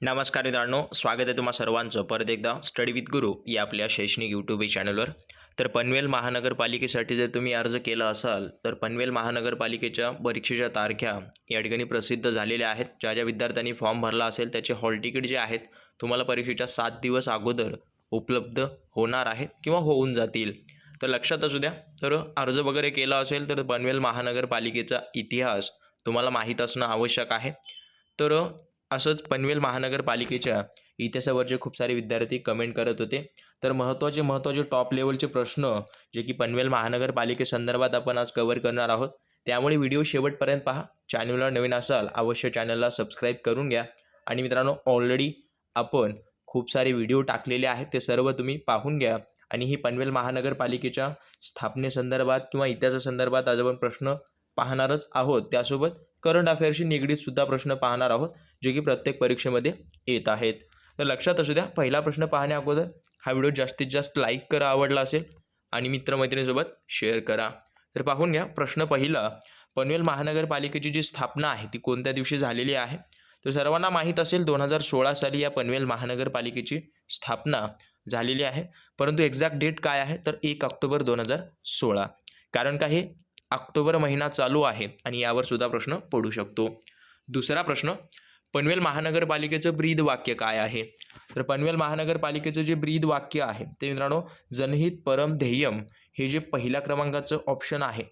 नमस्कार मित्रांनो, स्वागत आहे तुम्हा सर्वांचं परत एकदा स्टडी विथ गुरु या आपल्या शैक्षणिक यूट्यूब चॅनलवर. तर पनवेल महानगरपालिकेसाठी जर तुम्ही अर्ज केला असाल तर पनवेल महानगरपालिकेच्या परीक्षेच्या तारखा या ठिकाणी प्रसिद्ध झालेल्या आहेत. ज्या ज्या विद्यार्थ्यांनी फॉर्म भरला असेल त्याचे हॉल तिकीट जे आहेत तुम्हाला परीक्षेच्या 7 दिवस अगोदर उपलब्ध होणार आहेत किंवा होऊन जातील. तर लक्षात असू द्या, तर अर्ज वगैरे केला असेल तर पनवेल महानगरपालिकेचा इतिहास तुम्हाला माहीत असणं आवश्यक आहे. तर असंच पनवेल महानगरपालिकेच्या इतिहासावरचे खूप सारे विद्यार्थी कमेंट करत होते. तर महत्त्वाचे टॉप लेवलचे प्रश्न जे की पनवेल महानगरपालिकेसंदर्भात आपण आज कव्हर करणार आहोत. त्यामुळे व्हिडिओ शेवटपर्यंत पहा. चॅनलला नवीन असाल अवश्य चॅनलला सबस्क्राईब करून घ्या. आणि मित्रांनो, ऑलरेडी आपण खूप सारे व्हिडिओ टाकलेले आहेत, ते सर्व तुम्ही पाहून घ्या. आणि ही पनवेल महानगरपालिकेच्या स्थापनेसंदर्भात किंवा इतिहासासंदर्भात आज आपण प्रश्न पाहणारच आहोत. त्यासोबत करंट अफेअर्सशी निगडीत सुद्धा प्रश्न पाहणार आहोत, जे की प्रत्येक परीक्षेमध्ये येत आहेत. तर लक्षात असू द्या, पहिला प्रश्न पाहण्या अगोदर हा व्हिडिओ जास्तीत जास्त लाईक करा आवडला असेल आणि मित्रमैत्रिणींसोबत शेअर करा. तर पाहून घ्या प्रश्न पहिला, पनवेल महानगरपालिकेची जी स्थापना आहे ती कोणत्या दिवशी झालेली आहे? तर सर्वांना माहीत असेल 2016 साली या पनवेल महानगरपालिकेची स्थापना झालेली आहे. परंतु एक्झॅक्ट डेट काय आहे तर 1 ऑक्टोबर 2016. कारण का हे ऑक्टोबर महिना चालू आहे आणि यावर सुद्धा प्रश्न पडू शकतो. दुसरा प्रश्न, पनवेल महानगरपालिकेचं ब्रीद वाक्य काय आहे? तर पनवेल महानगरपालिकेचं जे ब्रीद वाक्य आहे ते मित्रांनो, जनहित परम ध्येयम, हे जे पहिल्या क्रमांकाचं ऑप्शन आहे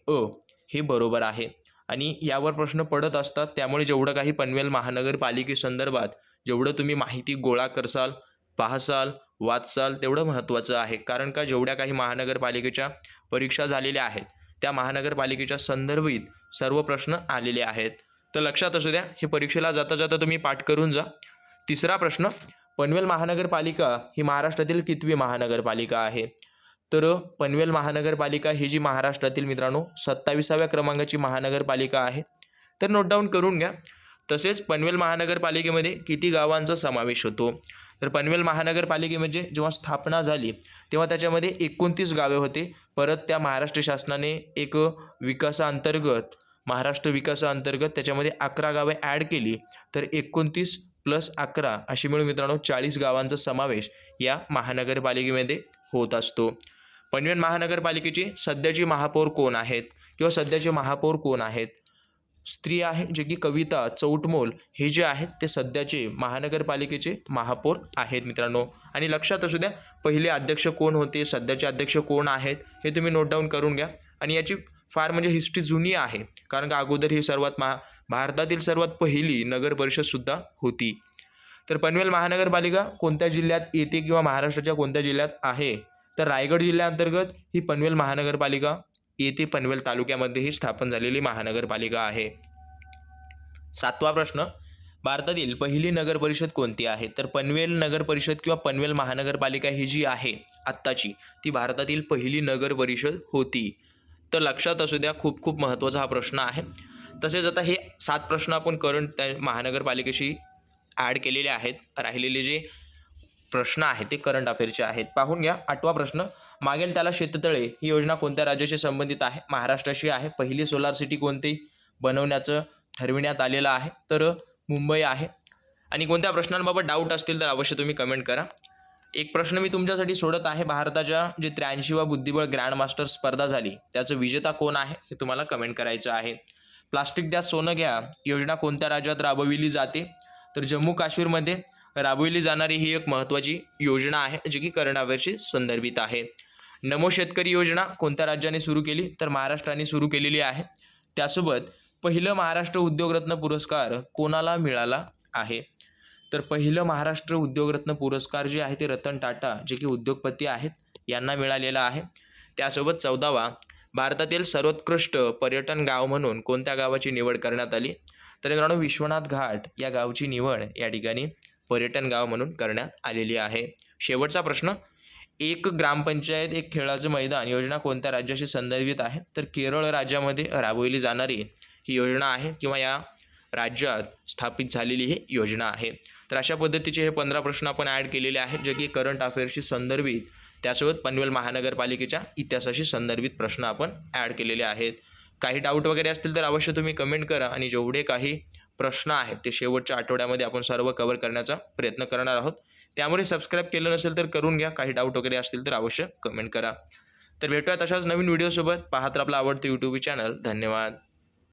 हे बरोबर आहे. आणि यावर प्रश्न पडत असतात, त्यामुळे जेवढं काही पनवेल महानगरपालिकेसंदर्भात जेवढं तुम्ही माहिती गोळा करसाल, पाहसाल, वाचसाल तेवढं महत्त्वाचं आहे. कारण का जेवढ्या काही महानगरपालिकेच्या परीक्षा झालेल्या आहेत त्या महानगरपालिकेच्या संदर्भित सर्व प्रश्न आलेले आहेत. तर लक्षात असू द्या, हे परीक्षेला जाता जाता तुम्ही पाठ करून जा. तिसरा प्रश्न, पनवेल महानगरपालिका ही महाराष्ट्रातील कितवी महानगरपालिका आहे? तर पनवेल महानगरपालिका ही जी महाराष्ट्रातील मित्रांनो 27व्या क्रमांकाची महानगरपालिका आहे. तर नोट डाऊन करून घ्या. तसेच पनवेल महानगरपालिकेमध्ये किती गावांचा समावेश होतो? तर पनवेल महानगरपालिकेमध्ये जेव्हा स्थापना झाली तेव्हा त्याच्यामध्ये 29 गावे होते. परत त्या महाराष्ट्र शासनाने एक महाराष्ट्र विकासाअंतर्गत त्याच्यामध्ये 11 गावे ॲड केली. तर 29 + 11 अशी मिळून मित्रांनो 40 गावांचा समावेश या महानगरपालिकेमध्ये होत असतो. पनवेल महानगरपालिकेची सध्याची महापौर कोण आहेत किंवा सध्याचे महापौर कोण आहेत? स्त्री आहे, जे की कविता चौटमोल हे जे आहेत ते सध्याचे महानगरपालिकेचे महापौर आहेत मित्रांनो. आणि लक्षात असू द्या, पहिले अध्यक्ष कोण होते, सध्याचे अध्यक्ष कोण आहेत हे तुम्ही नोट डाऊन करून घ्या. आणि याची फार म्हणजे हिस्ट्री जुनी आहे, कारण का अगोदर ही भारतातील सर्वात पहिली नगर परिषदसुद्धा होती. तर पनवेल महानगरपालिका कोणत्या जिल्ह्यात येते किंवा महाराष्ट्राच्या कोणत्या जिल्ह्यात आहे? तर रायगड जिल्ह्याअंतर्गत ही पनवेल महानगरपालिका येथे पनवेल तालुक्यामध्ये ही स्थापन झालेली महानगरपालिका आहे. 7वा प्रश्न, भारतातील पहिली नगर परिषद कोणती आहे? तर पनवेल नगर परिषद किंवा पनवेल महानगरपालिका ही जी आहे आत्ताची, ती भारतातील पहिली नगर परिषद होती. तर लक्षात असू द्या, खूप खूप महत्त्वाचा हा प्रश्न आहे. तसेच आता हे 7 प्रश्न आपण करंट त्या महानगरपालिकेशी ॲड केलेले आहेत. राहिलेले जे प्रश्न आहेत ते करंट अफेअरचे आहेत. पाहून घ्या. 8वा प्रश्न, मागेल त्याला शेततळे ही योजना कोणत्या राज्याशी संबंधित आहे? महाराष्ट्राशी आहे. पहिली सोलार सिटी कोणती बनवण्याचं ठरविण्यात आलेलं आहे? तर मुंबई आहे. आणि कोणत्या प्रश्नांबाबत डाऊट असतील तर अवश्य तुम्ही कमेंट करा. एक प्रश्न मी तुमच्यासाठी सोडत आहे. भारताच्या जे 83वा बुद्धिबळ ग्रँडमास्टर स्पर्धा झाली त्याचं विजेता कोण आहे हे तुम्हाला कमेंट करायचं आहे. प्लास्टिक द्या सोनं घ्या योजना कोणत्या राज्यात राबविली जाते? तर जम्मू काश्मीरमध्ये राबविली जाणारी ही एक महत्त्वाची योजना आहे, जी की करंट अफेअर्सशी संदर्भित आहे. नमो शेतकरी योजना कोणत्या राज्याने सुरू केली? तर महाराष्ट्राने सुरू केलेली आहे. त्यासोबत पहिलं महाराष्ट्र उद्योगरत्न पुरस्कार कोणाला मिळाला आहे? तर पहिलं महाराष्ट्र उद्योगरत्न पुरस्कार जे आहे ते रतन टाटा, जे की उद्योगपती आहेत, यांना मिळालेला आहे. त्यासोबत 14वा, भारतातील सर्वोत्कृष्ट पर्यटन गाव म्हणून कोणत्या गावाची निवड करण्यात आली? तर मित्रांनो, विश्वनाथ घाट या गावची निवड या ठिकाणी पर्यटन गाव म्हणून करण्यात आलेली आहे. शेवटचा प्रश्न, एक ग्रामपंचायत एक खेळाचं मैदान योजना कोणत्या राज्याशी संदर्भित आहे? तर केरळ राज्यामध्ये राबवली जाणारी ही योजना आहे किंवा या राज्यात स्थापित झालेली ही योजना आहे. तर अशा पद्धतीचे हे 15 प्रश्न आपण ॲड केलेले आहेत, जे की करंट अफेअर्सशी संदर्भित, त्यासोबत पनवेल महानगरपालिकेच्या इतिहासाशी संदर्भित प्रश्न आपण ॲड केलेले आहेत. काही डाऊट वगैरे असतील तर अवश्य तुम्ही कमेंट करा. आणि जेवढे काही प्रश्न आहेत ते शेवटच्या आठवड्यामध्ये आपण सर्व कव्हर करण्याचा प्रयत्न करणार आहोत. त्यामुळे सबस्क्राईब केलं नसेल तर करून घ्या. काही डाऊट वगैरे असतील तर अवश्य कमेंट करा. तर भेटूयात अशाच नवीन व्हिडिओसोबत. पाहत राहा आपलं आवडतं यूट्यूब चॅनल. धन्यवाद.